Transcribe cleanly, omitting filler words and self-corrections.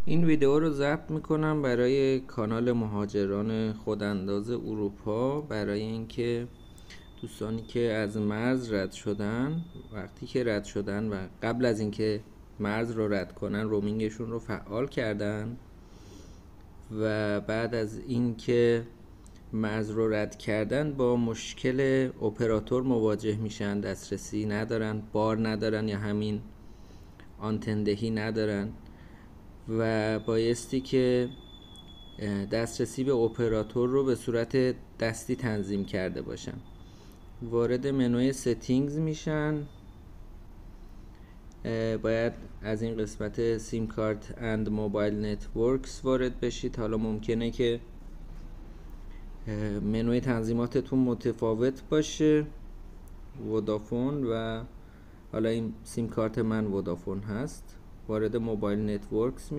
این ویدیو رو ضبط میکنم برای کانال مهاجران خودانداز اروپا، برای اینکه دوستانی که از مرز رد شدن، وقتی که رد شدن و قبل از اینکه مرز رو رد کنن رومینگشون رو فعال کردن و بعد از اینکه مرز رو رد کردن با مشکل اپراتور مواجه میشن، دسترسی ندارن، بار ندارن یا همین آنتن دهی ندارن و بایستی که دسترسی به اپراتور رو به صورت دستی تنظیم کرده باشن. وارد منوی ستینگز میشن، باید از این قسمت سیم کارت اند موبایل نتورکس وارد بشید. حالا ممکنه که منوی تنظیماتتون متفاوت باشه، ودافون، و حالا این سیم کارت من ودافون هست. وارد موبایل نتورکس